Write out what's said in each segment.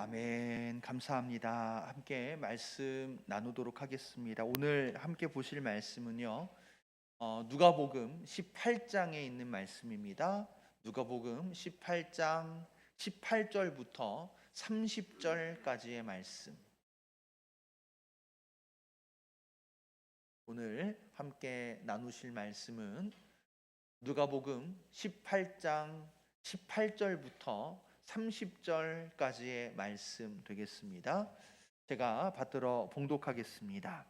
아멘. 감사합니다. 함께 말씀 나누도록 하겠습니다. 오늘 함께 보실 말씀은요, 누가복음 18장에 있는 말씀입니다. 누가복음 18장 18절부터 30절까지의 말씀. 오늘 함께 나누실 말씀은 누가복음 18장 18절부터 30절까지의 말씀 되겠습니다. 제가 받들어 봉독하겠습니다.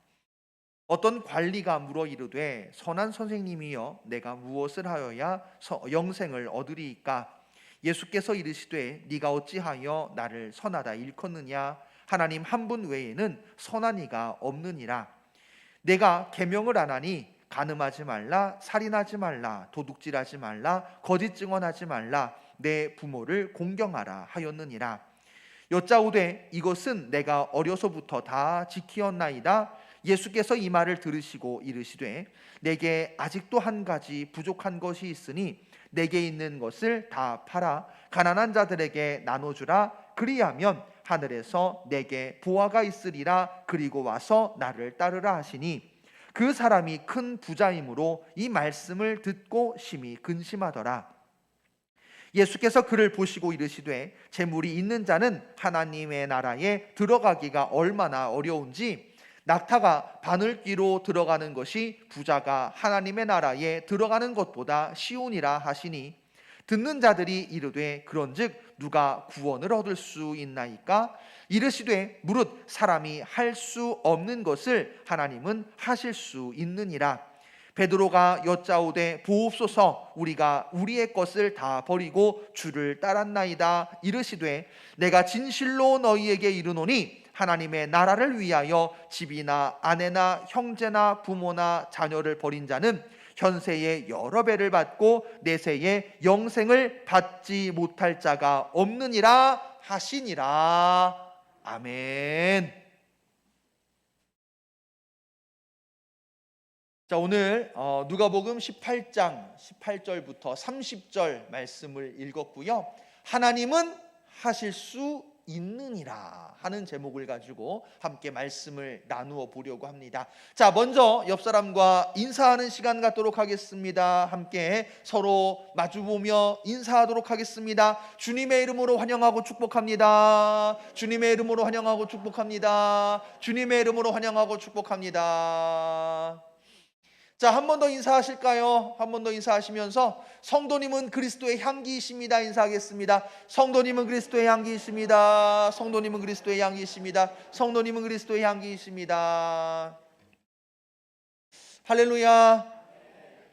어떤 관리가 물어 이르되 선한 선생님이여 내가 무엇을 하여야 영생을 얻으리이까? 예수께서 이르시되 네가 어찌하여 나를 선하다 일컫느냐? 하나님 한 분 외에는 선한 이가 없느니라. 내가 계명을 안 하니 간음하지 말라, 살인하지 말라, 도둑질하지 말라, 거짓 증언하지 말라, 내 부모를 공경하라 하였느니라. 여짜오되 이것은 내가 어려서부터 다 지키었나이다. 예수께서 이 말을 들으시고 이르시되 내게 아직도 한 가지 부족한 것이 있으니 내게 있는 것을 다 팔아 가난한 자들에게 나눠주라. 그리하면 하늘에서 내게 보화가 있으리라. 그리고 와서 나를 따르라 하시니 그 사람이 큰 부자이므로 이 말씀을 듣고 심히 근심하더라. 예수께서 그를 보시고 이르시되 재물이 있는 자는 하나님의 나라에 들어가기가 얼마나 어려운지 낙타가 바늘귀로 들어가는 것이 부자가 하나님의 나라에 들어가는 것보다 쉬우니라 하시니 듣는 자들이 이르되 그런즉 누가 구원을 얻을 수 있나이까? 이르시되 무릇 사람이 할 수 없는 것을 하나님은 하실 수 있느니라. 베드로가 여짜오되 보옵소서 우리가 우리의 것을 다 버리고 주를 따랐나이다. 이르시되 내가 진실로 너희에게 이르노니 하나님의 나라를 위하여 집이나 아내나 형제나 부모나 자녀를 버린 자는 현세에 여러 배를 받고 내세에 영생을 받지 못할 자가 없느니라 하시니라. 아멘. 자, 오늘 누가복음 18장 18절부터 30절 말씀을 읽었고요. 하나님은 하실 수 있느니라 하는 제목을 가지고 함께 말씀을 나누어 보려고 합니다. 자, 먼저 옆 사람과 인사하는 시간 갖도록 하겠습니다. 함께 서로 마주보며 인사하도록 하겠습니다. 주님의 이름으로 환영하고 축복합니다. 주님의 이름으로 환영하고 축복합니다. 주님의 이름으로 환영하고 축복합니다. 자, 한 번 더 인사하실까요? 한 번 더 인사하시면서 성도님은 그리스도의 향기이십니다. 인사하겠습니다. 성도님은 그리스도의 향기이십니다. 성도님은 그리스도의 향기이십니다. 성도님은 그리스도의 향기이십니다. 할렐루야.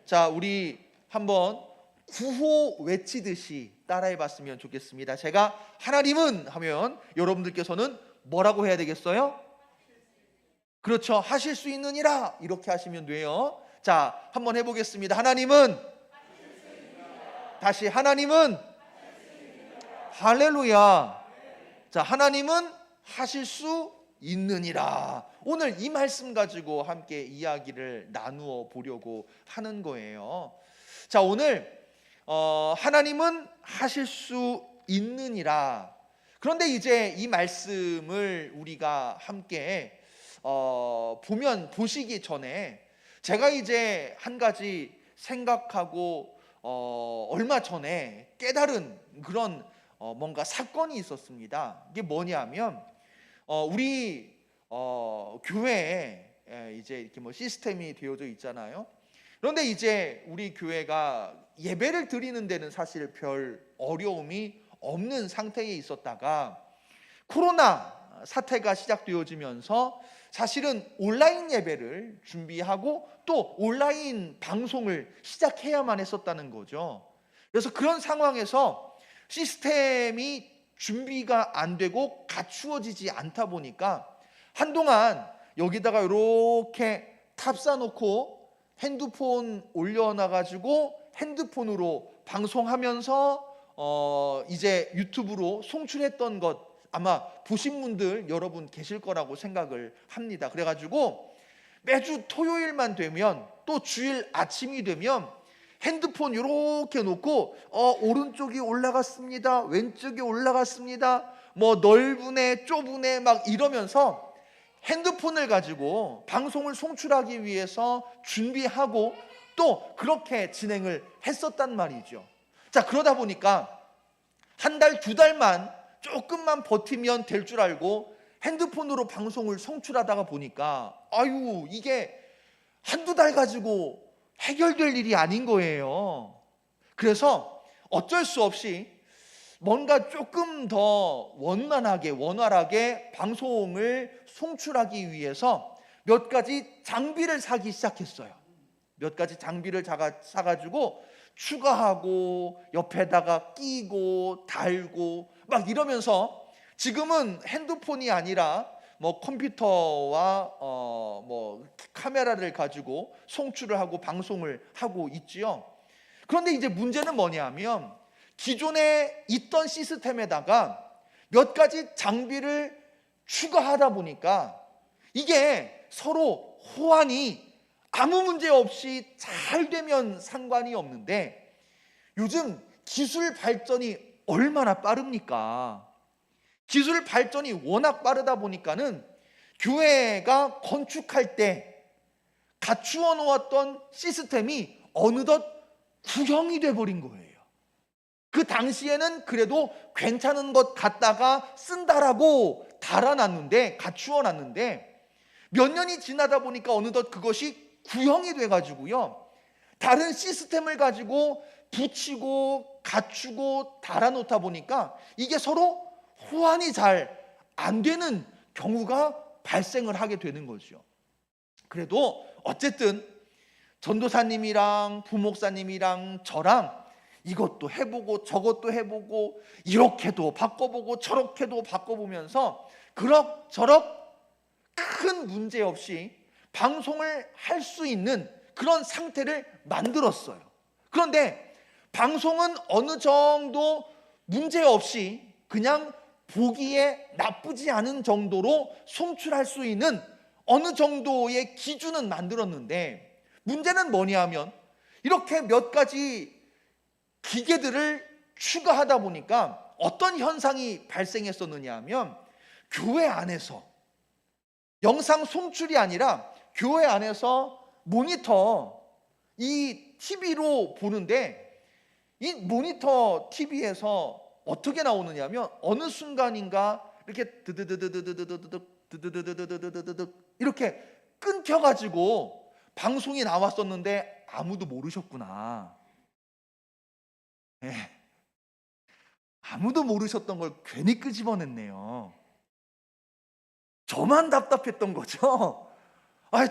자, 우리 한번 구호 외치듯이 따라해 봤으면 좋겠습니다. 제가 하나님은 하면 여러분들께서는 뭐라고 해야 되겠어요? 그렇죠. 하실 수 있느니라 이렇게 하시면 돼요. 자, 한번 해보겠습니다. 하나님은 다시 하나님은 할렐루야. 자, 하나님은 하실 수 있느니라. 오늘 이 말씀 가지고 함께 이야기를 나누어 보려고 하는 거예요. 자, 오늘 하나님은 하실 수 있느니라. 그런데 이제 이 말씀을 우리가 함께 보시기 전에 제가 이제 한 가지 생각하고 얼마 전에 깨달은 그런 뭔가 사건이 있었습니다. 이게 뭐냐면 우리 교회에 이제 이렇게 뭐 시스템이 되어져 있잖아요. 그런데 이제 우리 교회가 예배를 드리는 데는 사실 별 어려움이 없는 상태에 있었다가 코로나 사태가 시작되어지면서 사실은 온라인 예배를 준비하고 또 온라인 방송을 시작해야만 했었다는 거죠. 그래서 그런 상황에서 시스템이 준비가 안 되고 갖추어지지 않다 보니까 한동안 여기다가 이렇게 탑싸놓고 핸드폰 올려놔가지고 핸드폰으로 방송하면서 이제 유튜브로 송출했던 것 아마 보신 분들 여러분 계실 거라고 생각을 합니다. 그래가지고 매주 토요일만 되면 또 주일 아침이 되면 핸드폰 이렇게 놓고 오른쪽이 올라갔습니다, 왼쪽이 올라갔습니다, 뭐 넓으네 좁으네 막 이러면서 핸드폰을 가지고 방송을 송출하기 위해서 준비하고 또 그렇게 진행을 했었단 말이죠. 자, 그러다 보니까 한 달, 두 달만 조금만 버티면 될 줄 알고 핸드폰으로 방송을 송출하다가 보니까 이게 한두 달 가지고 해결될 일이 아닌 거예요. 그래서 어쩔 수 없이 뭔가 조금 더 원활하게 방송을 송출하기 위해서 몇 가지 장비를 사기 시작했어요. 몇 가지 장비를 사가지고 추가하고 옆에다가 끼고 달고 막 이러면서 지금은 핸드폰이 아니라 뭐 컴퓨터와 뭐 카메라를 가지고 송출을 하고 방송을 하고 있지요. 그런데 이제 문제는 뭐냐면 기존에 있던 시스템에다가 몇 가지 장비를 추가하다 보니까 이게 서로 호환이 아무 문제 없이 잘 되면 상관이 없는데 요즘 기술 발전이 얼마나 빠릅니까? 기술 발전이 워낙 빠르다 보니까는 교회가 건축할 때 갖추어 놓았던 시스템이 어느덧 구형이 돼버린 거예요. 그 당시에는 그래도 괜찮은 것 같다가 쓴다라고 달아놨는데, 갖추어 놨는데 몇 년이 지나다 보니까 어느덧 그것이 구형이 돼가지고요, 다른 시스템을 가지고 붙이고 갖추고 달아놓다 보니까 이게 서로 호환이 잘 안 되는 경우가 발생을 하게 되는 거죠. 그래도 어쨌든 전도사님이랑 부목사님이랑 저랑 이것도 해보고 저것도 해보고 이렇게도 바꿔보고 저렇게도 바꿔보면서 그럭저럭 큰 문제 없이 방송을 할 수 있는 그런 상태를 만들었어요. 그런데 방송은 어느 정도 문제 없이 그냥 보기에 나쁘지 않은 정도로 송출할 수 있는 어느 정도의 기준은 만들었는데 문제는 뭐냐면 이렇게 몇 가지 기계들을 추가하다 보니까 어떤 현상이 발생했었느냐 하면 교회 안에서 영상 송출이 아니라 교회 안에서 모니터, 이 TV로 보는데 이 모니터 TV에서 어떻게 나오느냐면 어느 순간인가 이렇게 드드드드드드드드드드드드드드드드드드 이렇게 끊겨가지고 방송이 나왔었는데 아무도 모르셨구나. 네. 아무도 모르셨던 걸 괜히 끄집어냈네요. 저만 답답했던 거죠.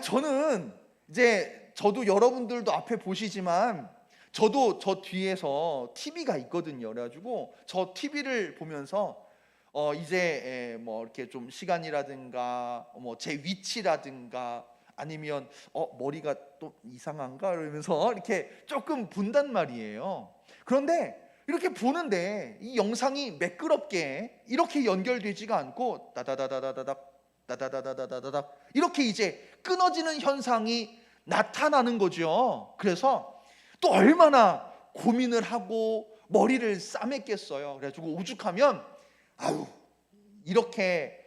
저는 이제 저도 여러분들도 앞에 보시지만 저도 저 뒤에서 TV가 있거든요. 그래가지고 저 TV를 보면서 이제 뭐 이렇게 좀 시간이라든가 뭐 제 위치라든가 아니면 머리가 또 이상한가 이러면서 이렇게 조금 본단 말이에요. 그런데 이렇게 보는데 이 영상이 매끄럽게 이렇게 연결되지가 않고 따다다다다닥 따다다다다다닥 이렇게 이제 끊어지는 현상이 나타나는 거죠. 그래서 또 얼마나 고민을 하고 머리를 싸맸겠어요. 그래가지고 오죽하면 이렇게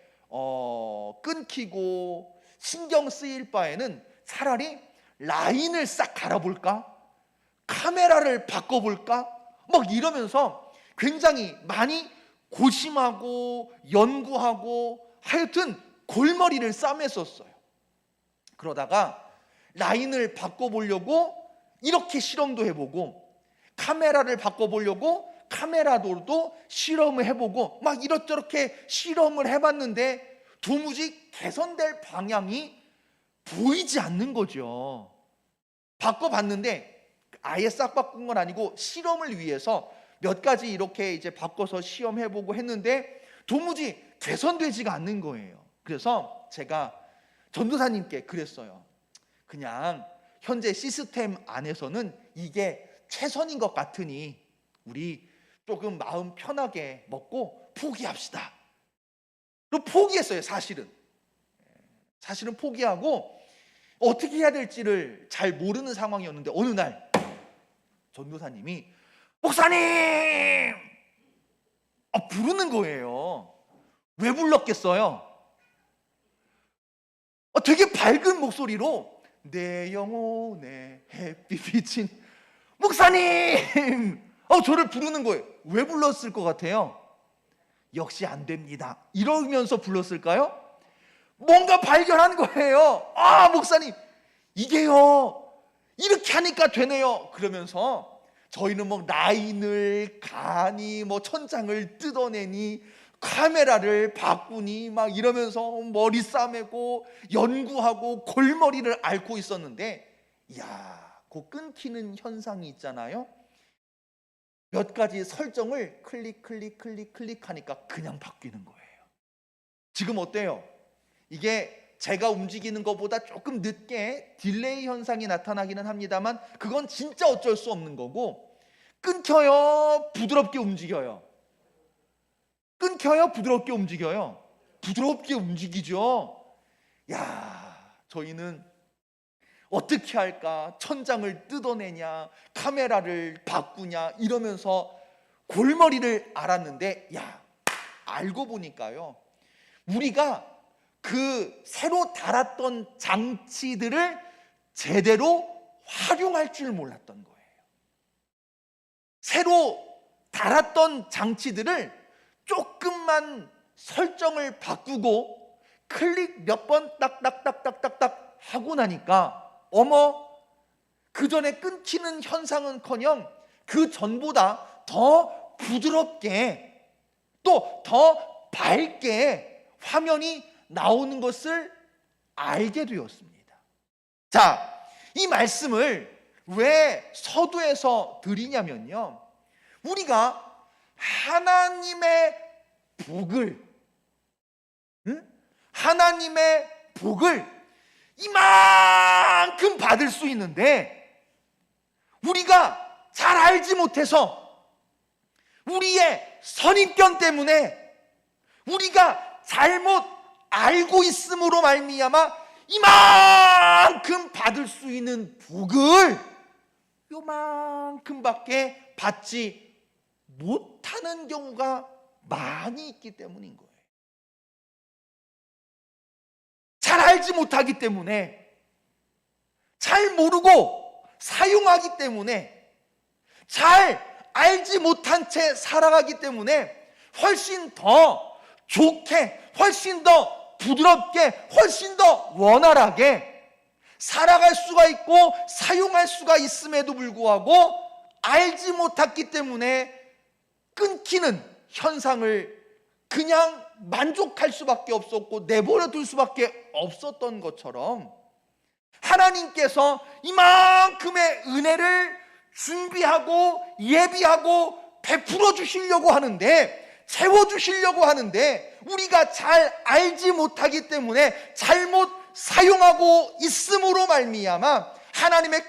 끊기고 신경 쓰일 바에는 차라리 라인을 싹 갈아볼까? 카메라를 바꿔볼까? 막 이러면서 굉장히 많이 고심하고 연구하고 하여튼 골머리를 싸맸었어요. 그러다가 라인을 바꿔보려고 이렇게 실험도 해보고 카메라를 바꿔보려고 카메라도도 실험을 해보고 막 이렇게 실험을 해봤는데 도무지 개선될 방향이 보이지 않는 거죠. 바꿔봤는데 아예 싹 바꾼 건 아니고 실험을 위해서 몇 가지 이렇게 이제 바꿔서 시험해보고 했는데 도무지 개선되지가 않는 거예요. 그래서 제가 전도사님께 그랬어요. 그냥 현재 시스템 안에서는 이게 최선인 것 같으니 우리 조금 마음 편하게 먹고 포기합시다. 그리고 포기했어요. 사실은 포기하고 어떻게 해야 될지를 잘 모르는 상황이었는데 어느 날 전도사님이 목사님! 부르는 거예요. 왜 불렀겠어요? 되게 밝은 목소리로 내 영혼에 햇빛 비친 목사님! 저를 부르는 거예요. 왜 불렀을 것 같아요? 역시 안 됩니다. 이러면서 불렀을까요? 뭔가 발견한 거예요. 목사님, 이게요, 이렇게 하니까 되네요. 그러면서 저희는 뭐 라인을 가니, 뭐 천장을 뜯어내니, 카메라를 바꾸니, 막 이러면서 머리 싸매고 연구하고 골머리를 앓고 있었는데, 그 끊기는 현상이 있잖아요. 몇 가지 설정을 클릭하니까 그냥 바뀌는 거예요. 지금 어때요? 이게 제가 움직이는 것보다 조금 늦게 딜레이 현상이 나타나기는 합니다만, 그건 진짜 어쩔 수 없는 거고, 끊겨요? 부드럽게 움직여요? 끊겨요? 부드럽게 움직여요? 부드럽게 움직이죠. 저희는 어떻게 할까? 천장을 뜯어내냐, 카메라를 바꾸냐, 이러면서 골머리를 앓았는데, 알고 보니까요, 우리가 그 새로 달았던 장치들을 제대로 활용할 줄 몰랐던 거예요. 새로 달았던 장치들을 조금만 설정을 바꾸고 클릭 몇 번 딱딱딱딱딱딱 하고 나니까, 그 전에 끊기는 현상은커녕 그 전보다 더 부드럽게, 또 더 밝게 화면이 나오는 것을 알게 되었습니다. 자, 이 말씀을 왜 서두에서 드리냐면요, 우리가 하나님의 복을 이만큼 받을 수 있는데, 우리가 잘 알지 못해서, 우리의 선입견 때문에, 우리가 잘못 알고 있음으로 말미암아 이만큼 받을 수 있는 복을 요만큼밖에 받지 못하는 경우가 많이 있기 때문인 거예요. 잘 알지 못하기 때문에, 잘 모르고 사용하기 때문에, 잘 알지 못한 채 살아가기 때문에 훨씬 더 좋게, 훨씬 더 부드럽게, 훨씬 더 원활하게 살아갈 수가 있고 사용할 수가 있음에도 불구하고, 알지 못했기 때문에 끊기는 현상을 그냥 만족할 수밖에 없었고 내버려 둘 수밖에 없었던 것처럼, 하나님께서 이만큼의 은혜를 준비하고 예비하고 베풀어 주시려고 하는데, 채워주시려고 하는데, 우리가 잘 알지 못하기 때문에 잘못 사용하고 있음으로 말미암아 하나님의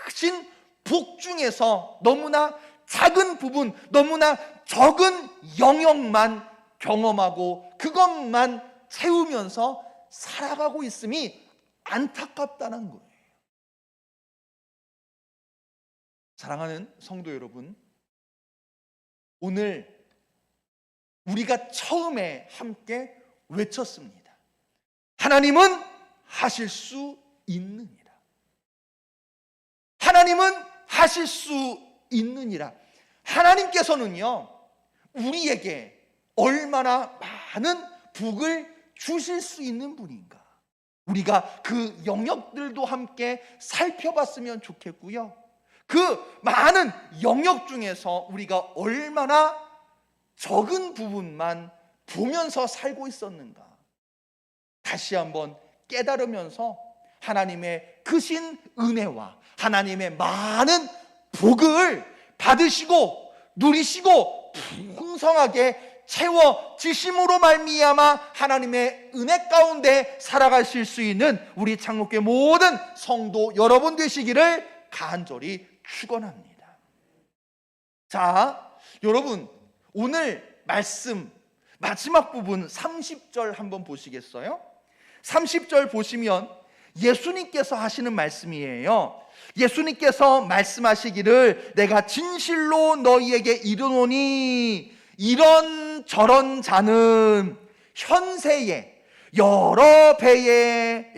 크신 복 중에서 너무나 작은 부분, 너무나 적은 영역만 경험하고 그것만 채우면서 살아가고 있음이 안타깝다는 거예요. 사랑하는 성도 여러분, 오늘 우리가 처음에 함께 외쳤습니다. 하나님은 하실 수 있느니라. 하나님은 하실 수 있느니라. 하나님께서는요, 우리에게 얼마나 많은 복을 주실 수 있는 분인가, 우리가 그 영역들도 함께 살펴봤으면 좋겠고요. 그 많은 영역 중에서 우리가 얼마나 적은 부분만 보면서 살고 있었는가, 다시 한번 깨달으면서 하나님의 크신 은혜와 하나님의 많은 복을 받으시고 누리시고 풍성하게 채워지심으로 말미암아 하나님의 은혜 가운데 살아가실 수 있는 우리 창목교회 모든 성도 여러분 되시기를 간절히 축원합니다. 자, 여러분, 오늘 말씀 마지막 부분 30절 한번 보시겠어요? 30절 보시면 예수님께서 하시는 말씀이에요. 예수님께서 말씀하시기를 내가 진실로 너희에게 이르노니 이런저런 자는 현세에 여러 배를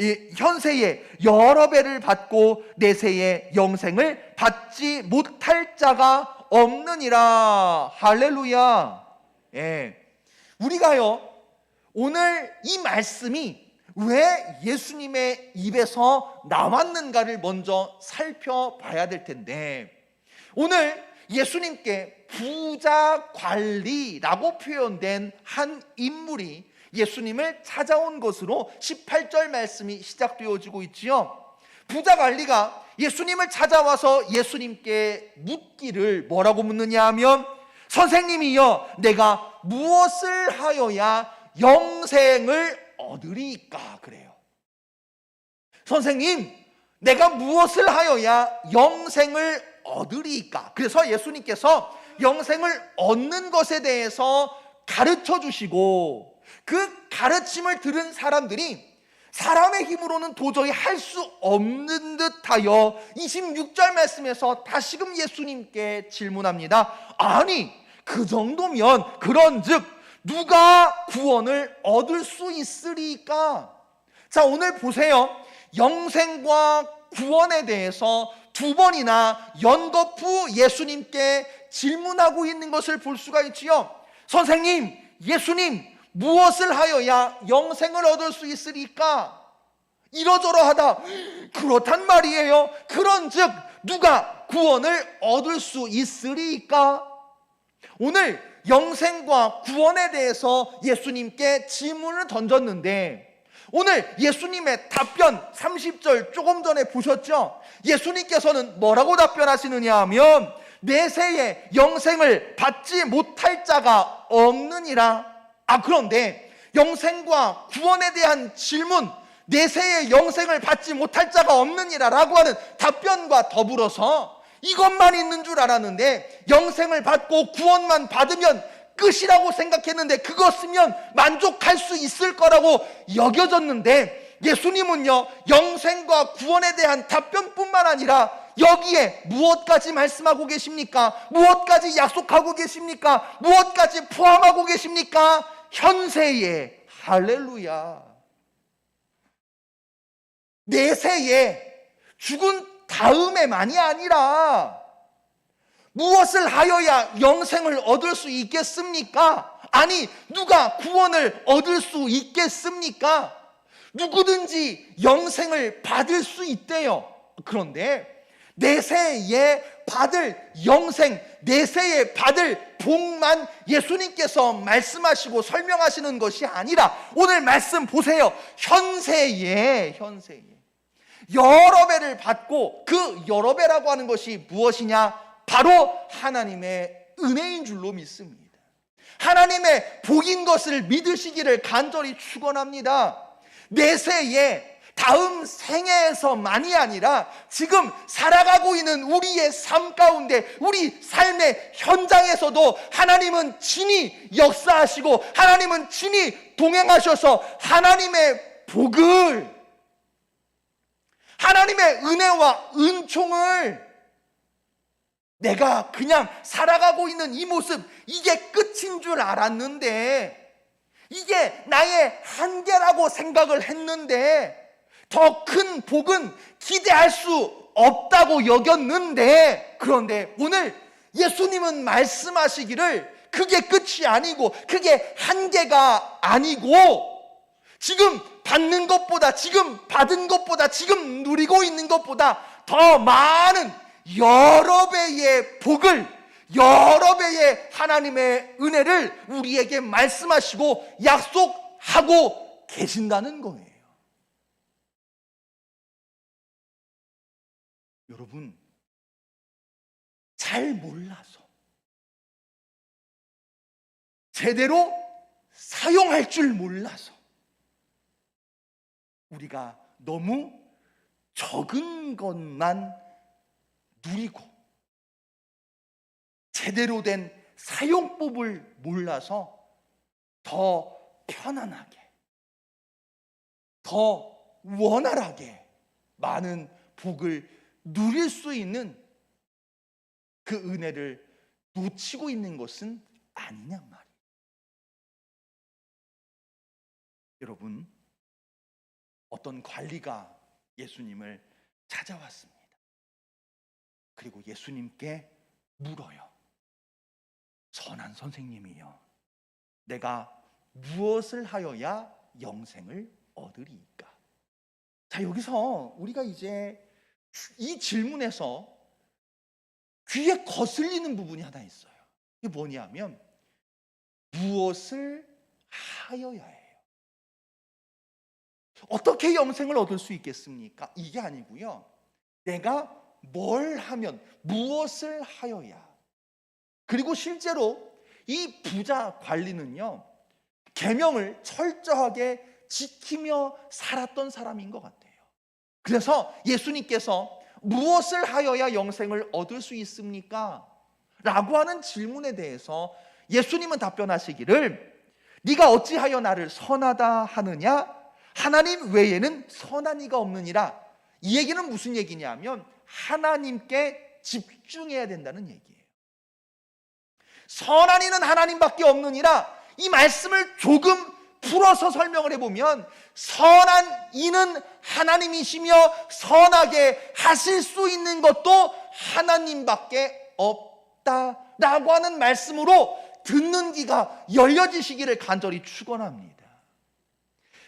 받고 내세에 영생을 받지 못할 자가 없느니라. 할렐루야. 예. 우리가요 오늘 이 말씀이 왜 예수님의 입에서 나왔는가를 먼저 살펴봐야 될 텐데, 오늘 예수님께 부자관리라고 표현된 한 인물이 예수님을 찾아온 것으로 18절 말씀이 시작되어지고 있지요. 부자관리가 예수님을 찾아와서 예수님께 묻기를 뭐라고 묻느냐 하면, 선생님이여 내가 무엇을 하여야 영생을 얻으리까? 그래요. 선생님, 내가 무엇을 하여야 영생을 얻으리까? 그래서 예수님께서 영생을 얻는 것에 대해서 가르쳐 주시고, 그 가르침을 들은 사람들이 사람의 힘으로는 도저히 할 수 없는 듯하여 26절 말씀에서 다시금 예수님께 질문합니다. 아니, 그 정도면 그런즉 누가 구원을 얻을 수 있으리까? 자, 오늘 보세요. 영생과 구원에 대해서 두 번이나 연거푸 예수님께 질문하고 있는 것을 볼 수가 있지요. 선생님, 예수님, 무엇을 하여야 영생을 얻을 수 있으리까? 이러저러하다. 그렇단 말이에요. 그런즉 누가 구원을 얻을 수 있으리까? 오늘 영생과 구원에 대해서 예수님께 질문을 던졌는데, 오늘 예수님의 답변 30절 조금 전에 보셨죠? 예수님께서는 뭐라고 답변하시느냐 하면 내세에 영생을 받지 못할 자가 없느니라. 그런데 영생과 구원에 대한 질문, 내세에 영생을 받지 못할 자가 없느니라 라고 하는 답변과 더불어서 이것만 있는 줄 알았는데, 영생을 받고 구원만 받으면 끝이라고 생각했는데, 그거 쓰면 만족할 수 있을 거라고 여겨졌는데, 예수님은요 영생과 구원에 대한 답변뿐만 아니라 여기에 무엇까지 말씀하고 계십니까? 무엇까지 약속하고 계십니까? 무엇까지 포함하고 계십니까? 현세에, 할렐루야, 내세에, 죽은 다음에만이 아니라 무엇을 하여야 영생을 얻을 수 있겠습니까? 아니, 누가 구원을 얻을 수 있겠습니까? 누구든지 영생을 받을 수 있대요. 그런데 내세에 받을 영생, 내세에 받을 복만 예수님께서 말씀하시고 설명하시는 것이 아니라, 오늘 말씀 보세요. 현세에 여러 배를 받고, 그 여러 배라고 하는 것이 무엇이냐? 바로 하나님의 은혜인 줄로 믿습니다. 하나님의 복인 것을 믿으시기를 간절히 축원합니다. 내세에, 다음 생애에서만이 아니라 지금 살아가고 있는 우리의 삶 가운데, 우리 삶의 현장에서도 하나님은 친히 역사하시고 하나님은 친히 동행하셔서 하나님의 복을, 하나님의 은혜와 은총을, 내가 그냥 살아가고 있는 이 모습, 이게 끝인 줄 알았는데, 이게 나의 한계라고 생각을 했는데, 더 큰 복은 기대할 수 없다고 여겼는데, 그런데 오늘 예수님은 말씀하시기를 그게 끝이 아니고, 그게 한계가 아니고, 지금 받는 것보다, 지금 받은 것보다, 지금 누리고 있는 것보다 더 많은 여러 배의 복을, 여러 배의 하나님의 은혜를 우리에게 말씀하시고 약속하고 계신다는 거예요. 여러분, 잘 몰라서, 제대로 사용할 줄 몰라서 우리가 너무 적은 것만 누리고 제대로 된 사용법을 몰라서 더 편안하게, 더 원활하게 많은 복을 누릴 수 있는 그 은혜를 놓치고 있는 것은 아니냐 말이에요. 여러분, 어떤 관리가 예수님을 찾아왔습니다. 그리고 예수님께 물어요. 선한 선생님이여, 내가 무엇을 하여야 영생을 얻으리이까? 자, 여기서 우리가 이제 이 질문에서 귀에 거슬리는 부분이 하나 있어요. 이게 뭐냐면 무엇을 하여야 해요. 어떻게 영생을 얻을 수 있겠습니까? 이게 아니고요. 내가 뭘 하면, 무엇을 하여야. 그리고 실제로 이 부자 관리는요, 계명을 철저하게 지키며 살았던 사람인 것 같아요. 그래서 예수님께서 무엇을 하여야 영생을 얻을 수 있습니까? 라고 하는 질문에 대해서 예수님은 답변하시기를, 네가 어찌하여 나를 선하다 하느냐? 하나님 외에는 선한 이가 없느니라. 이 얘기는 무슨 얘기냐면 하나님께 집중해야 된다는 얘기예요. 선한 이는 하나님밖에 없느니라. 이 말씀을 조금 풀어서 설명을 해보면 선한 이는 하나님이시며 선하게 하실 수 있는 것도 하나님밖에 없다라고 하는 말씀으로 듣는 귀가 열려지시기를 간절히 축원합니다.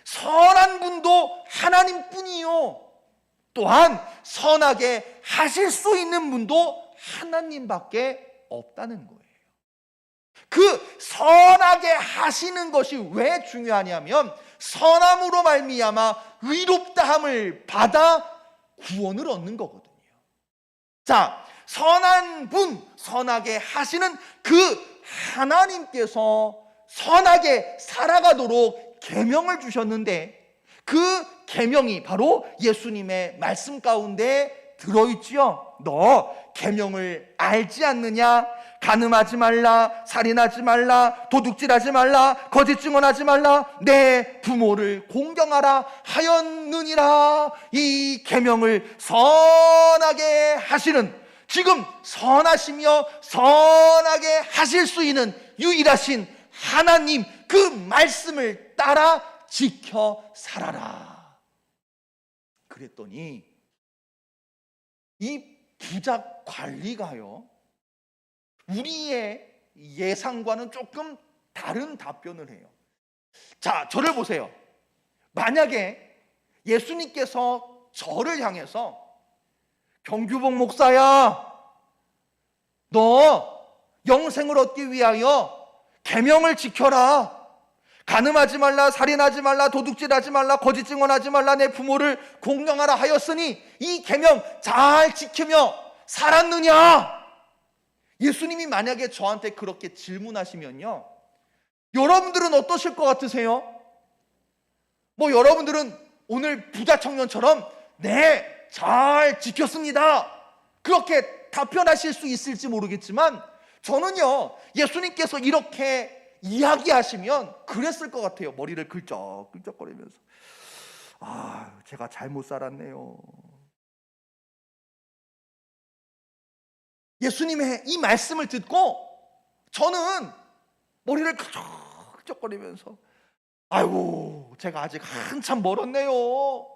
선한 분도 하나님뿐이요, 또한 선하게 하실 수 있는 분도 하나님밖에 없다는 거예요. 그 선하게 하시는 것이 왜 중요하냐면 선함으로 말미암아 의롭다함을 받아 구원을 얻는 거거든요. 자, 선한 분, 선하게 하시는 그 하나님께서 선하게 살아가도록 계명을 주셨는데 그 계명이 바로 예수님의 말씀 가운데 들어있지요. 너 계명을 알지 않느냐? 간음하지 말라, 살인하지 말라, 도둑질하지 말라, 거짓 증언하지 말라, 내 부모를 공경하라 하였느니라. 이 계명을 선하게 하시는, 지금 선하시며 선하게 하실 수 있는 유일하신 하나님, 그 말씀을 따라 지켜 살아라. 그랬더니 이 부자 관리가요, 우리의 예상과는 조금 다른 답변을 해요. 자, 저를 보세요. 만약에 예수님께서 저를 향해서 경규봉 목사야, 너 영생을 얻기 위하여 계명을 지켜라. 간음하지 말라, 살인하지 말라, 도둑질하지 말라, 거짓 증언하지 말라, 내 부모를 공경하라 하였으니 이 계명 잘 지키며 살았느냐? 예수님이 만약에 저한테 그렇게 질문하시면요, 여러분들은 어떠실 것 같으세요? 뭐 여러분들은 오늘 부자 청년처럼 네, 잘 지켰습니다, 그렇게 답변하실 수 있을지 모르겠지만 저는요, 예수님께서 이렇게 이야기하시면 그랬을 것 같아요. 머리를 긁적긁적거리면서 제가 잘못 살았네요. 예수님의 이 말씀을 듣고 저는 머리를 긁적거리면서 아이고, 제가 아직 한참 멀었네요.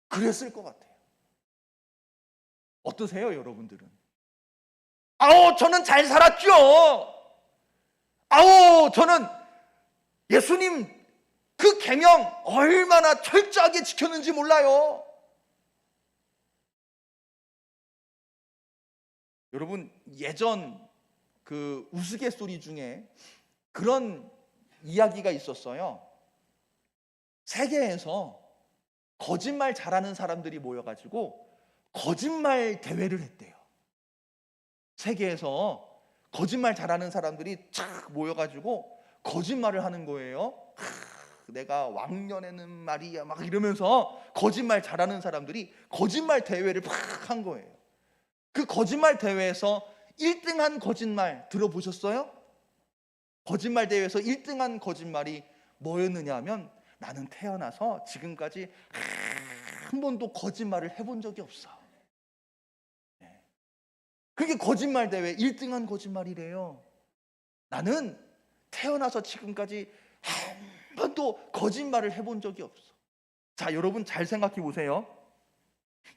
그랬을 것 같아요. 어떠세요, 여러분들은? 저는 잘 살았죠. 저는 예수님 그 계명 얼마나 철저하게 지켰는지 몰라요. 여러분, 예전 그 우스갯소리 중에 그런 이야기가 있었어요. 세계에서 거짓말 잘하는 사람들이 모여가지고 거짓말 대회를 했대요. 세계에서 거짓말 잘하는 사람들이 쫙 모여가지고 거짓말을 하는 거예요. 내가 왕년에는 말이야 막 이러면서 거짓말 잘하는 사람들이 거짓말 대회를 팍 한 거예요. 그 거짓말 대회에서 1등한 거짓말 들어보셨어요? 거짓말 대회에서 1등한 거짓말이 뭐였느냐 하면 나는 태어나서 지금까지 한 번도 거짓말을 해본 적이 없어. 그게 거짓말 대회 1등한 거짓말이래요. 나는 태어나서 지금까지 한 번도 거짓말을 해본 적이 없어. 자, 여러분 잘 생각해 보세요.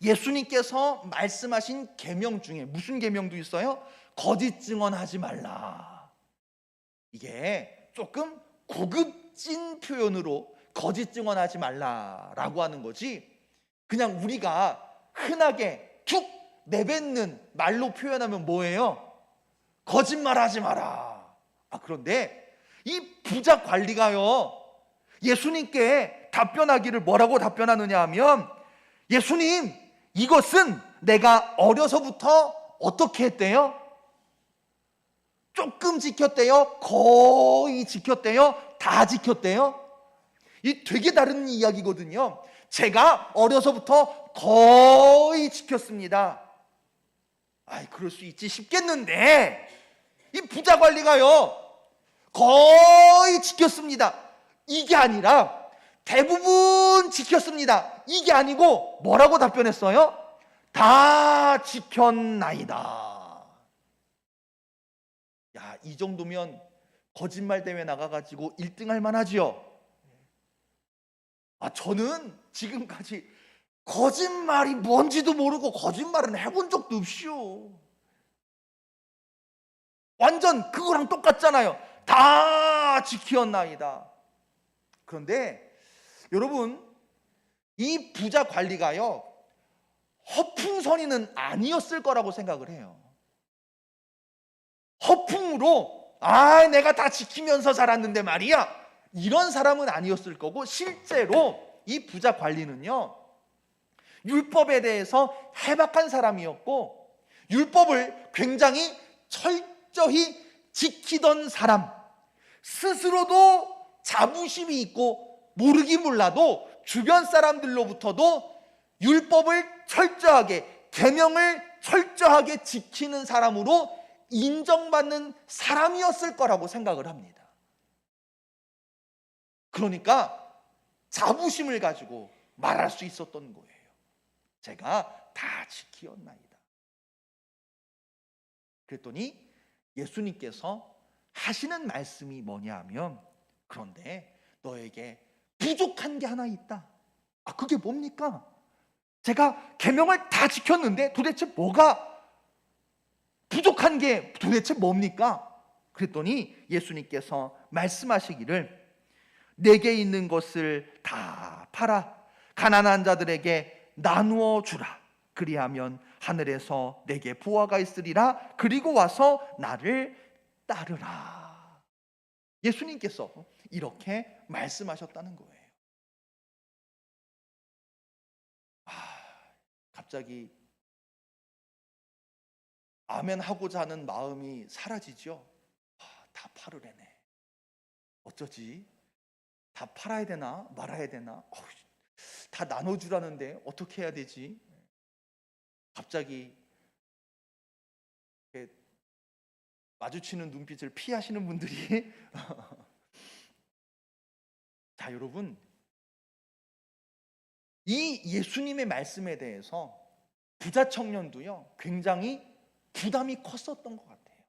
예수님께서 말씀하신 계명 중에 무슨 계명도 있어요? 거짓 증언하지 말라. 이게 조금 고급진 표현으로 거짓 증언하지 말라라고 하는 거지, 그냥 우리가 흔하게 툭 내뱉는 말로 표현하면 뭐예요? 거짓말하지 마라. 그런데 이 부자 관리가요, 예수님께 답변하기를 뭐라고 답변하느냐 하면, 예수님, 이것은 내가 어려서부터 어떻게 했대요? 조금 지켰대요? 거의 지켰대요? 다 지켰대요? 이 되게 다른 이야기거든요. 제가 어려서부터 거의 지켰습니다. 그럴 수 있지 싶겠는데, 이 부자 관리가요, 거의 지켰습니다, 이게 아니라 대부분 지켰습니다, 이게 아니고 뭐라고 답변했어요? 다 지켰나이다. 이 정도면 거짓말 대회 나가가지고 1등 할 만하지요. 저는 지금까지 거짓말이 뭔지도 모르고 거짓말은 해본 적도 없이요. 완전 그거랑 똑같잖아요. 다 지켰나이다. 그런데 여러분, 이 부자 관리가요, 허풍선이는 아니었을 거라고 생각을 해요. 허풍으로 내가 다 지키면서 살았는데 말이야, 이런 사람은 아니었을 거고, 실제로 이 부자 관리는요, 율법에 대해서 해박한 사람이었고, 율법을 굉장히 철저히 지키던 사람, 스스로도 자부심이 있고 모르긴 몰라도 주변 사람들로부터도 율법을 철저하게, 계명을 철저하게 지키는 사람으로 인정받는 사람이었을 거라고 생각을 합니다. 그러니까 자부심을 가지고 말할 수 있었던 거예요. 제가 다 지키었나이다. 그랬더니 예수님께서 하시는 말씀이 뭐냐 하면, 그런데 너에게 부족한 게 하나 있다. 그게 뭡니까? 제가 계명을 다 지켰는데 도대체 뭐가 부족한 게 도대체 뭡니까? 그랬더니 예수님께서 말씀하시기를, 내게 있는 것을 다 팔아 가난한 자들에게 나누어 주라. 그리하면 하늘에서 내게 보화가 있으리라. 그리고 와서 나를 따르라. 예수님께서 이렇게 말씀하셨다는 거예요. 갑자기 아멘 하고자 하는 마음이 사라지죠. 다 팔으래네. 어쩌지? 다 팔아야 되나 말아야 되나? 다 나눠주라는데 어떻게 해야 되지? 갑자기 마주치는 눈빛을 피하시는 분들이 자, 여러분, 이 예수님의 말씀에 대해서 부자 청년도요, 굉장히 부담이 컸었던 것 같아요.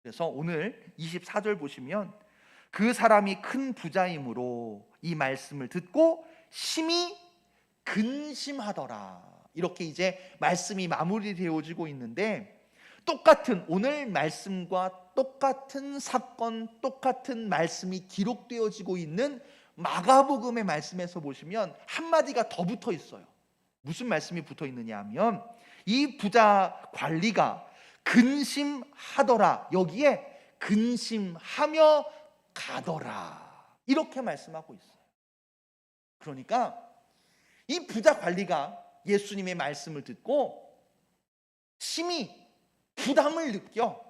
그래서 오늘 24절 보시면, 그 사람이 큰 부자이므로 이 말씀을 듣고 심히 근심하더라. 이렇게 이제 말씀이 마무리되어지고 있는데, 똑같은 오늘 말씀과 똑같은 사건, 똑같은 말씀이 기록되어지고 있는 마가복음의 말씀에서 보시면 한마디가 더 붙어 있어요. 무슨 말씀이 붙어 있느냐 하면, 이 부자 관리가 근심하더라, 여기에 근심하며 가더라, 이렇게 말씀하고 있어요. 그러니까 이 부자 관리가 예수님의 말씀을 듣고 심히 부담을 느껴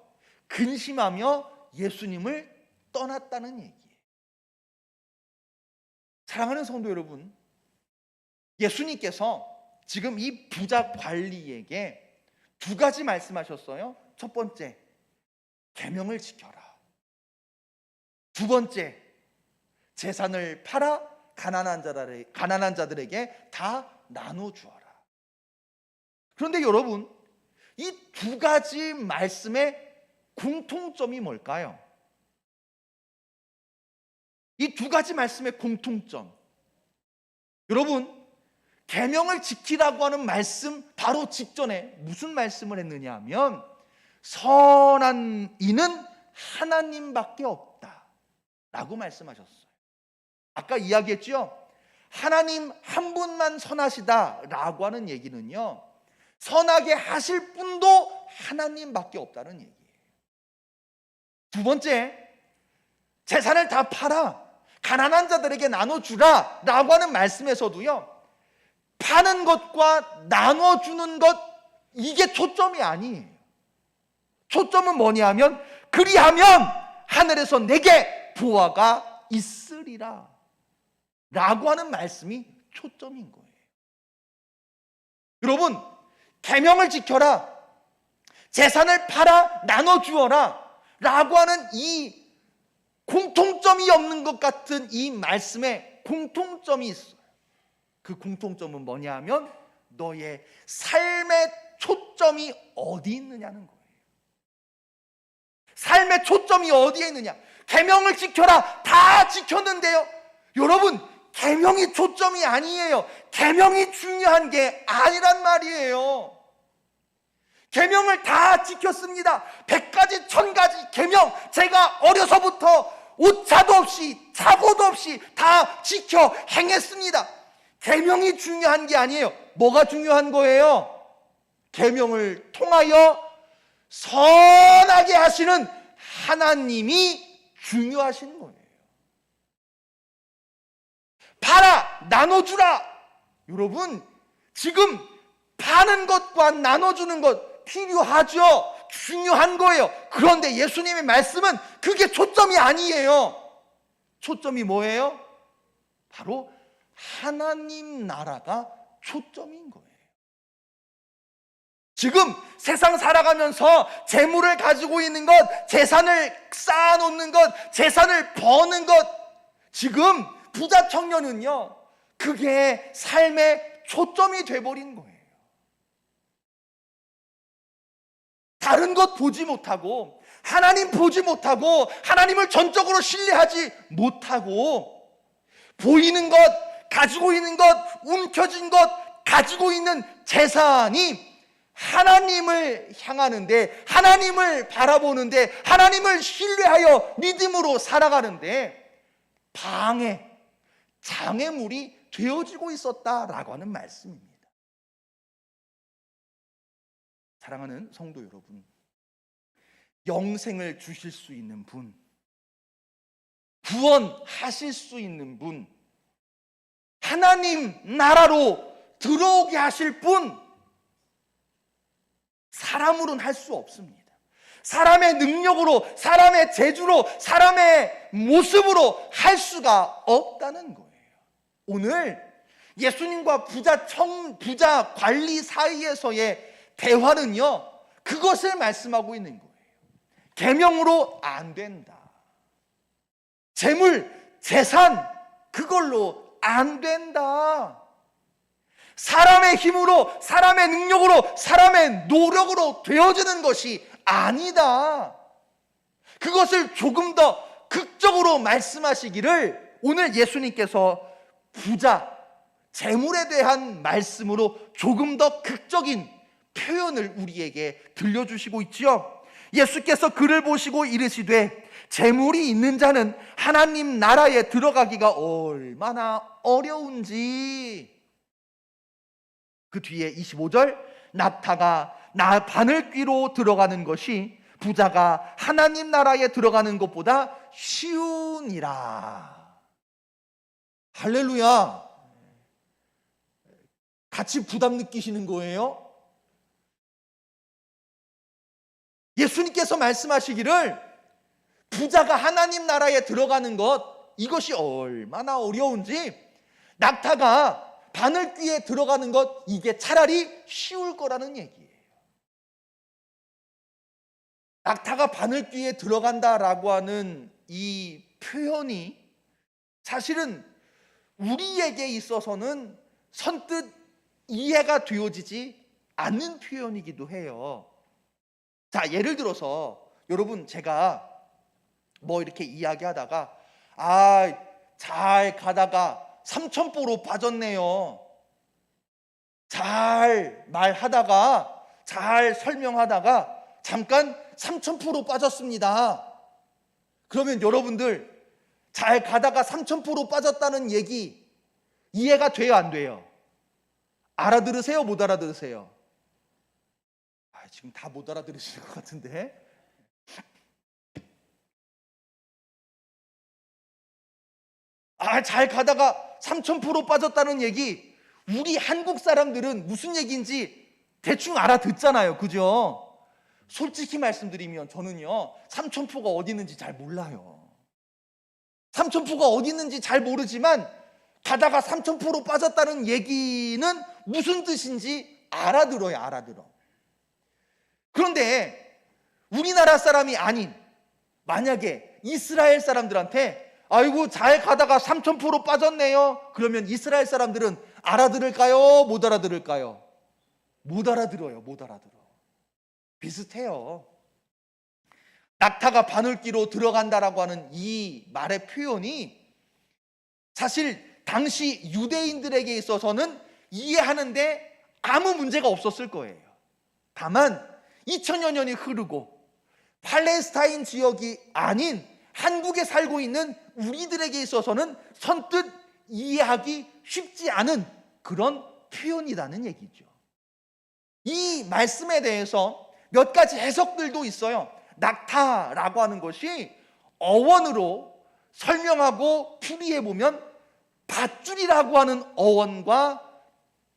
근심하며 예수님을 떠났다는 얘기예요. 사랑하는 성도 여러분, 예수님께서 지금 이 부자 관리에게 두 가지 말씀하셨어요. 첫 번째, 계명을 지켜라. 두 번째, 재산을 팔아 가난한 자들에게 다 나눠주어라. 그런데 여러분, 이 두 가지 말씀의 공통점이 뭘까요? 이 두 가지 말씀의 공통점, 여러분, 계명을 지키라고 하는 말씀 바로 직전에 무슨 말씀을 했느냐 하면 선한 이는 하나님밖에 없다 라고 말씀하셨어요. 아까 이야기했죠? 하나님 한 분만 선하시다 라고 하는 얘기는요, 선하게 하실 분도 하나님밖에 없다는 얘기예요. 두 번째, 재산을 다 팔아 가난한 자들에게 나눠주라 라고 하는 말씀에서도요, 파는 것과 나눠주는 것, 이게 초점이 아니에요. 초점은 뭐냐 하면 그리하면 하늘에서 내게 보화가 있으리라 라고 하는 말씀이 초점인 거예요. 여러분, 계명을 지켜라, 재산을 팔아 나눠주어라 라고 하는 이 공통점이 없는 것 같은 이 말씀에 공통점이 있어요. 그 공통점은 뭐냐 하면 너의 삶의 초점이 어디 있느냐는 거예요. 삶의 초점이 어디에 있느냐. 계명을 지켜라, 다 지켰는데요, 여러분, 계명이 초점이 아니에요. 계명이 중요한 게 아니란 말이에요. 계명을 다 지켰습니다. 100가지 1000가지 계명 제가 어려서부터 오차도 없이 착오도 없이 다 지켜 행했습니다. 계명이 중요한 게 아니에요. 뭐가 중요한 거예요? 계명을 통하여 선하게 하시는 하나님이 중요하신 거예요. 팔아 나눠주라. 여러분, 지금 파는 것과 나눠주는 것 필요하죠. 중요한 거예요. 그런데 예수님의 말씀은 그게 초점이 아니에요. 초점이 뭐예요? 바로 하나님 나라가 초점인 거예요. 지금 세상 살아가면서 재물을 가지고 있는 것, 재산을 쌓아놓는 것, 재산을 버는 것, 지금 부자 청년은요, 그게 삶의 초점이 돼버린 거예요. 다른 것 보지 못하고, 하나님 보지 못하고, 하나님을 전적으로 신뢰하지 못하고, 보이는 것, 가지고 있는 것, 움켜쥔 것, 가지고 있는 재산이 하나님을 향하는데, 하나님을 바라보는데, 하나님을 신뢰하여 믿음으로 살아가는데 방해, 장애물이 되어지고 있었다라고 하는 말씀입니다. 사랑하는 성도 여러분, 영생을 주실 수 있는 분, 구원하실 수 있는 분, 하나님 나라로 들어오게 하실 분, 사람으로는 할 수 없습니다. 사람의 능력으로, 사람의 재주로, 사람의 모습으로 할 수가 없다는 거예요. 오늘 예수님과 부자 관리 사이에서의 대화는요, 그것을 말씀하고 있는 거예요. 계명으로 안 된다. 재물, 재산, 그걸로 안 된다. 사람의 힘으로, 사람의 능력으로, 사람의 노력으로 되어지는 것이 아니다. 그것을 조금 더 극적으로 말씀하시기를 오늘 예수님께서 부자, 재물에 대한 말씀으로 조금 더 극적인 표현을 우리에게 들려주시고 있지요. 예수께서 그를 보시고 이르시되 재물이 있는 자는 하나님 나라에 들어가기가 얼마나 어려운지. 그 뒤에 25절, 낙타가 바늘귀로 들어가는 것이 부자가 하나님 나라에 들어가는 것보다 쉬우니라. 할렐루야. 같이 부담 느끼시는 거예요? 예수님께서 말씀하시기를 부자가 하나님 나라에 들어가는 것, 이것이 얼마나 어려운지, 낙타가 바늘귀에 들어가는 것, 이게 차라리 쉬울 거라는 얘기예요. 낙타가 바늘귀에 들어간다라고 하는 이 표현이 사실은 우리에게 있어서는 선뜻 이해가 되어지지 않는 표현이기도 해요. 자, 예를 들어서 여러분, 제가 뭐 이렇게 이야기하다가 잘 가다가 삼천포로 빠졌네요. 잘 말하다가, 잘 설명하다가 잠깐 삼천포로 빠졌습니다. 그러면 여러분들, 잘 가다가 삼천포로 빠졌다는 얘기 이해가 돼요, 안 돼요? 알아들으세요, 못 알아들으세요? 지금 다 못 알아들으시는 것 같은데. 잘 가다가 삼천포로 빠졌다는 얘기, 우리 한국 사람들은 무슨 얘기인지 대충 알아듣잖아요, 그죠? 솔직히 말씀드리면 저는요, 삼천포가 어디 있는지 잘 몰라요. 삼천포가 어디 있는지 잘 모르지만 가다가 삼천포로 빠졌다는 얘기는 무슨 뜻인지 알아들어요, 알아들어. 그런데 우리나라 사람이 아닌 만약에 이스라엘 사람들한테 아이고 잘 가다가 삼천포로 빠졌네요, 그러면 이스라엘 사람들은 알아들을까요, 못 알아들을까요? 못 알아들어요, 못 알아들어. 비슷해요. 낙타가 바늘귀로 들어간다라고 하는 이 말의 표현이 사실 당시 유대인들에게 있어서는 이해하는데 아무 문제가 없었을 거예요. 다만 2000여 년이 흐르고 팔레스타인 지역이 아닌 한국에 살고 있는 우리들에게 있어서는 선뜻 이해하기 쉽지 않은 그런 표현이라는 얘기죠. 이 말씀에 대해서 몇 가지 해석들도 있어요. 낙타라고 하는 것이 어원으로 설명하고 풀이해 보면 밧줄이라고 하는 어원과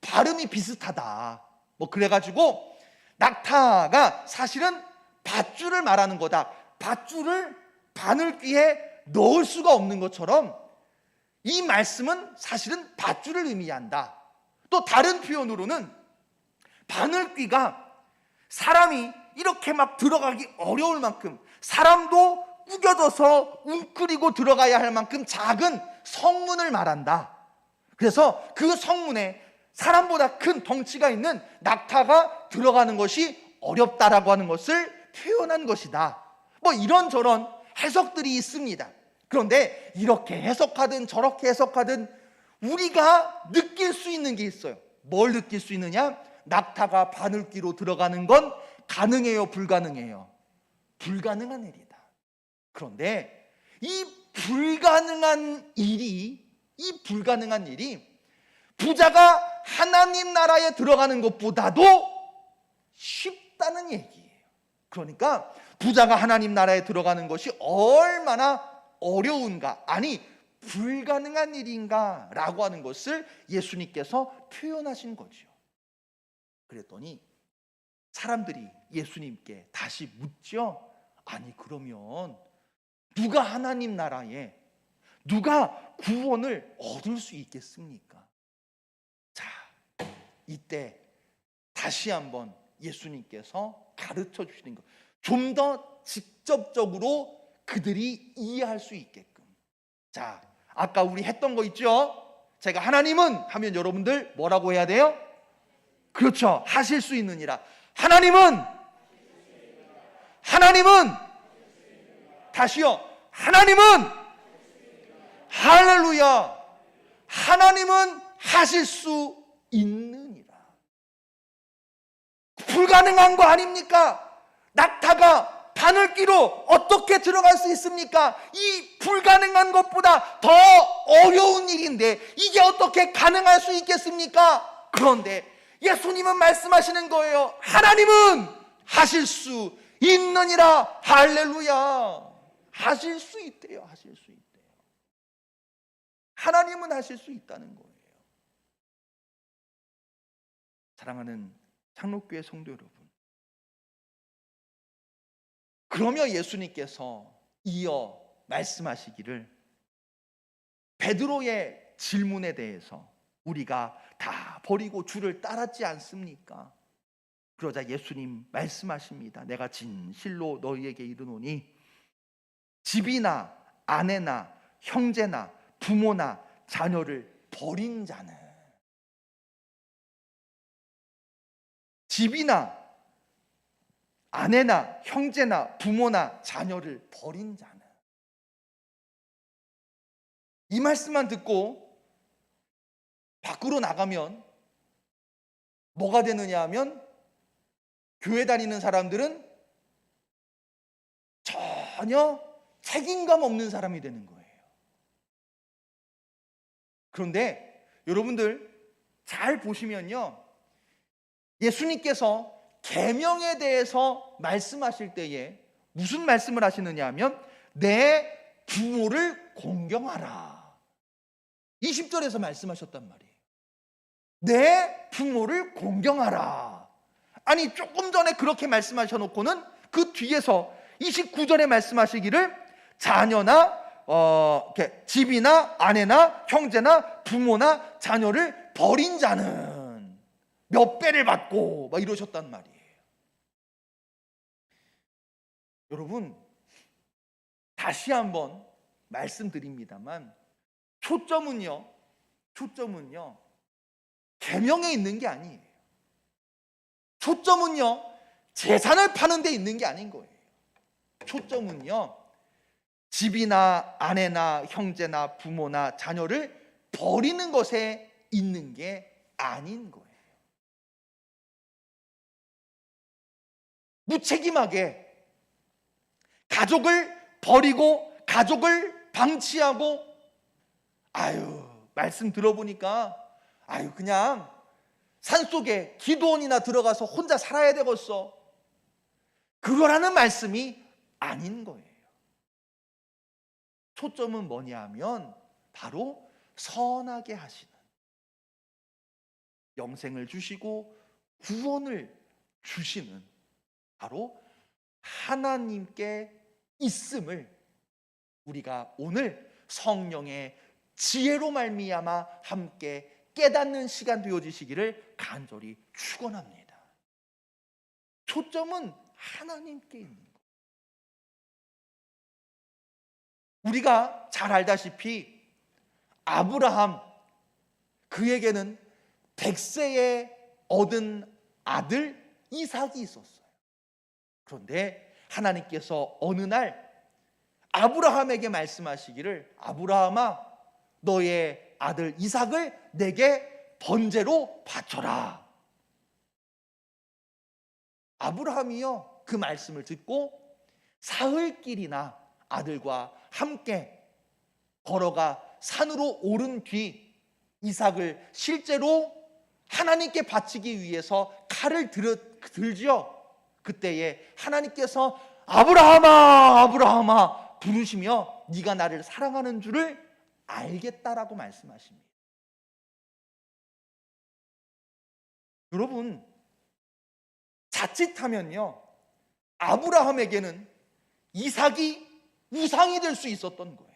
발음이 비슷하다. 뭐 그래가지고 낙타가 사실은 밧줄을 말하는 거다. 밧줄을 바늘귀에 넣을 수가 없는 것처럼 이 말씀은 사실은 밧줄을 의미한다. 또 다른 표현으로는 바늘귀가 사람이 이렇게 막 들어가기 어려울 만큼, 사람도 구겨져서 웅크리고 들어가야 할 만큼 작은 성문을 말한다. 그래서 그 성문에 사람보다 큰 덩치가 있는 낙타가 들어가는 것이 어렵다라고 하는 것을 표현한 것이다. 뭐 이런저런 해석들이 있습니다. 그런데 이렇게 해석하든 저렇게 해석하든 우리가 느낄 수 있는 게 있어요. 뭘 느낄 수 있느냐? 낙타가 바늘귀로 들어가는 건 가능해요, 불가능해요? 불가능한 일이다. 그런데 이 불가능한 일이 부자가 하나님 나라에 들어가는 것보다도 쉽다는 얘기예요. 그러니까 부자가 하나님 나라에 들어가는 것이 얼마나 어려운가, 아니 불가능한 일인가 라고 하는 것을 예수님께서 표현하신 거죠. 그랬더니 사람들이 예수님께 다시 묻죠. 아니 그러면 누가 하나님 나라에, 누가 구원을 얻을 수 있겠습니까? 자, 이때 다시 한번 예수님께서 가르쳐 주시는 것, 좀 더 직접적으로 그들이 이해할 수 있게끔. 자, 아까 우리 했던 거 있죠? 제가 하나님은 하면 여러분들 뭐라고 해야 돼요? 그렇죠, 하실 수 있느니라. 하나님은 다시요, 하나님은, 할렐루야, 하나님은 하실 수 있느니라. 불가능한 거 아닙니까? 낙타가 바늘귀로 어떻게 들어갈 수 있습니까? 이 불가능한 것보다 더 어려운 일인데 이게 어떻게 가능할 수 있겠습니까? 그런데 예수님은 말씀하시는 거예요. 하나님은 하실 수 있느니라. 할렐루야. 하실 수 있대요. 하실 수 있대요. 하나님은 하실 수 있다는 거예요. 사랑하는 창록교회 성도 여러분, 그러며 예수님께서 이어 말씀하시기를, 베드로의 질문에 대해서 우리가 다 버리고 주를 따랐지 않습니까? 그러자 예수님 말씀하십니다. 내가 진실로 너희에게 이르노니 집이나 아내나 형제나 부모나 자녀를 버린 자는, 집이나 아내나 형제나 부모나 자녀를 버린 자는. 이 말씀만 듣고 밖으로 나가면 뭐가 되느냐 하면 교회 다니는 사람들은 전혀 책임감 없는 사람이 되는 거예요. 그런데 여러분들 잘 보시면요, 예수님께서 계명에 대해서 말씀하실 때에 무슨 말씀을 하시느냐 하면 내 부모를 공경하라. 20절에서 말씀하셨단 말이에요. 내 부모를 공경하라. 아니, 조금 전에 그렇게 말씀하셔놓고는 그 뒤에서 29절에 말씀하시기를 자녀나 집이나 아내나 형제나 부모나 자녀를 버린 자는 몇 배를 받고 막 이러셨단 말이에요. 여러분, 다시 한번 말씀드립니다만 초점은요 계명에 있는 게 아니에요. 초점은요 재산을 파는 데 있는 게 아닌 거예요. 초점은요 집이나 아내나 형제나 부모나 자녀를 버리는 것에 있는 게 아닌 거예요. 무책임하게 가족을 버리고 가족을 방치하고 말씀 들어보니까 그냥 산속에 기도원이나 들어가서 혼자 살아야 되겠어, 그거라는 말씀이 아닌 거예요. 초점은 뭐냐 하면 바로 선하게 하시는, 영생을 주시고 구원을 주시는 바로 하나님께 있음을 우리가 오늘 성령의 지혜로 말미암아 함께 깨닫는 시간 되어지시기를 간절히 축원합니다. 초점은 하나님께 있는 것. 우리가 잘 알다시피 아브라함, 그에게는 100세에 얻은 아들 이삭이 있었어요. 그런데 하나님께서 어느 날 아브라함에게 말씀하시기를 아브라함아, 너의 아들 이삭을 내게 번제로 바쳐라. 아브라함이요 그 말씀을 듣고 사흘길이나 아들과 함께 걸어가 산으로 오른 뒤 이삭을 실제로 하나님께 바치기 위해서 칼을 들지요. 그때에 하나님께서 아브라함아 아브라함아 부르시며 네가 나를 사랑하는 줄을 알겠다라고 말씀하십니다. 여러분, 자칫하면요 아브라함에게는 이삭이 우상이 될 수 있었던 거예요.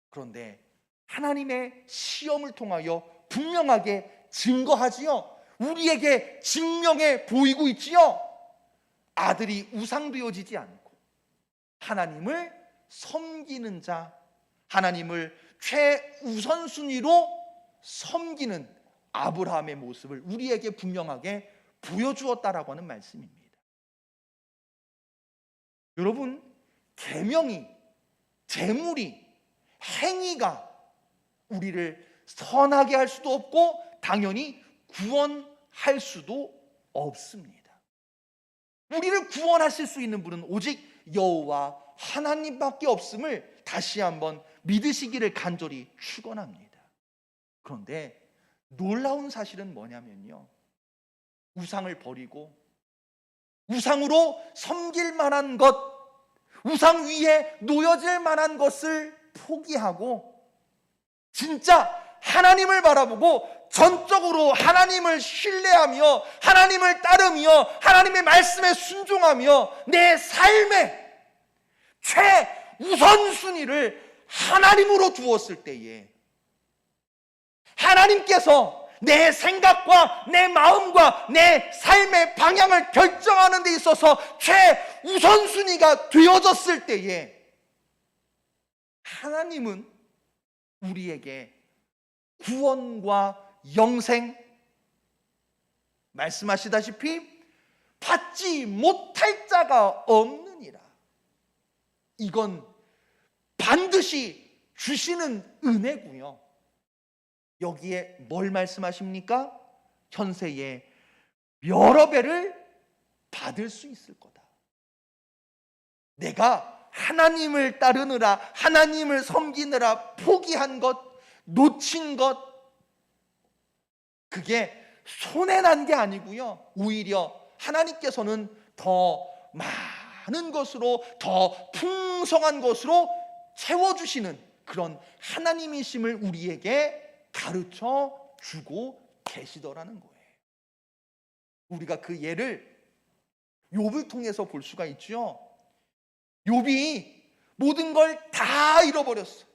그런데 하나님의 시험을 통하여 분명하게 증거하지요. 우리에게 증명해 보이고 있지요. 아들이 우상되어지지 않고 하나님을 섬기는 자, 하나님을 최우선순위로 섬기는 아브라함의 모습을 우리에게 분명하게 보여주었다라고 하는 말씀입니다. 여러분, 계명이, 재물이, 행위가 우리를 선하게 할 수도 없고 당연히 구원할 수도 없습니다. 우리를 구원하실 수 있는 분은 오직 여호와 하나님밖에 없음을 다시 한번 믿으시기를 간절히 축원합니다. 그런데 놀라운 사실은 뭐냐면요, 우상을 버리고 우상으로 섬길 만한 것, 우상 위에 놓여질 만한 것을 포기하고 진짜 하나님을 바라보고 전적으로 하나님을 신뢰하며 하나님을 따르며 하나님의 말씀에 순종하며 내 삶의 최우선순위를 하나님으로 두었을 때에 하나님께서 내 생각과 내 마음과 내 삶의 방향을 결정하는 데 있어서 최우선순위가 되어졌을 때에 하나님은 우리에게 구원과 영생, 말씀하시다시피 받지 못할 자가 없느니라. 이건 반드시 주시는 은혜고요. 여기에 뭘 말씀하십니까? 현세에 여러 배를 받을 수 있을 거다. 내가 하나님을 따르느라, 하나님을 섬기느라 포기한 것, 놓친 것, 그게 손해난 게 아니고요. 오히려 하나님께서는 더 많은 것으로, 더 풍성한 것으로 채워주시는 그런 하나님이심을 우리에게 가르쳐 주고 계시더라는 거예요. 우리가 그 예를 욥을 통해서 볼 수가 있죠. 욥이 모든 걸 다 잃어버렸어.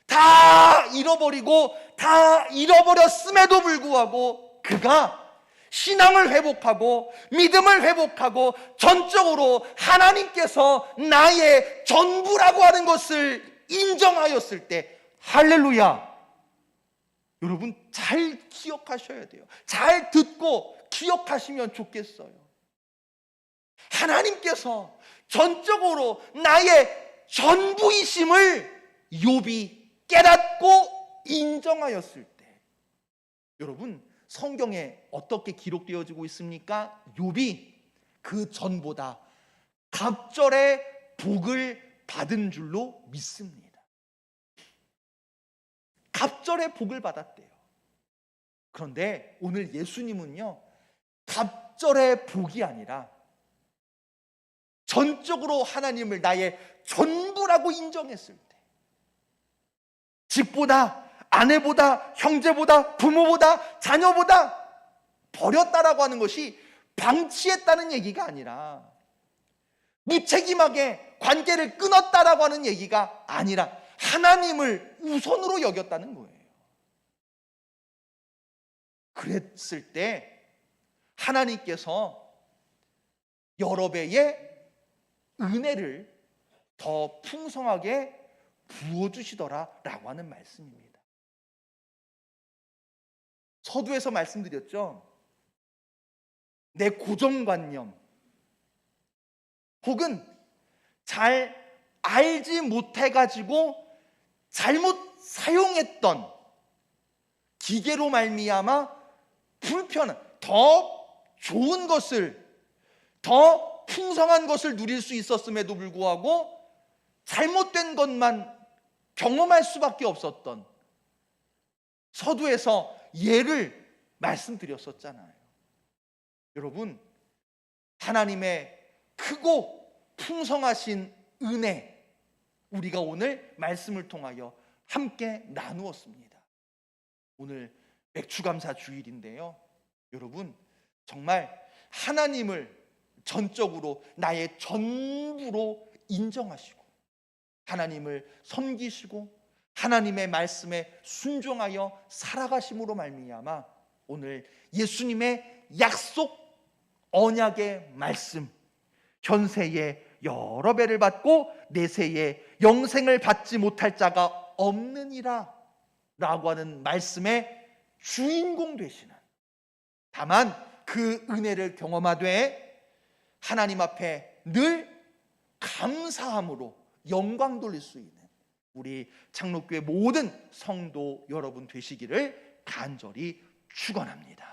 다 잃어버리고 다 잃어버렸음에도 불구하고 그가 신앙을 회복하고 믿음을 회복하고 전적으로 하나님께서 나의 전부라고 하는 것을 인정하였을 때, 할렐루야! 여러분 잘 기억하셔야 돼요. 잘 듣고 기억하시면 좋겠어요. 하나님께서 전적으로 나의 전부이심을 욥이 깨닫고 인정하였을 때, 여러분 성경에 어떻게 기록되어지고 있습니까? 욥이 그 전보다 갑절의 복을 받은 줄로 믿습니다. 갑절의 복을 받았대요. 그런데 오늘 예수님은요, 갑절의 복이 아니라 전적으로 하나님을 나의 전부라고 인정했을 때, 집보다, 아내보다, 형제보다, 부모보다, 자녀보다 버렸다라고 하는 것이 방치했다는 얘기가 아니라, 무책임하게 관계를 끊었다라고 하는 얘기가 아니라 하나님을 우선으로 여겼다는 거예요. 그랬을 때 하나님께서 여러 배의 은혜를 더 풍성하게 부어주시더라라고 하는 말씀입니다. 서두에서 말씀드렸죠. 내 고정관념 혹은 잘 알지 못해가지고 잘못 사용했던 기계로 말미암아 불편한, 더 좋은 것을, 더 풍성한 것을 누릴 수 있었음에도 불구하고 잘못된 것만 경험할 수밖에 없었던, 서두에서 예를 말씀드렸었잖아요. 여러분, 하나님의 크고 풍성하신 은혜, 우리가 오늘 말씀을 통하여 함께 나누었습니다. 오늘 맥주감사 주일인데요, 여러분 정말 하나님을 전적으로 나의 전부로 인정하시고 하나님을 섬기시고 하나님의 말씀에 순종하여 살아가심으로 말미암아 오늘 예수님의 약속 언약의 말씀, 현세에 여러 배를 받고 내세에 영생을 받지 못할 자가 없느니라 라고 하는 말씀의 주인공 되시는, 다만 그 은혜를 경험하되 하나님 앞에 늘 감사함으로 영광 돌릴 수 있는 우리 창록교회 모든 성도 여러분 되시기를 간절히 축원합니다.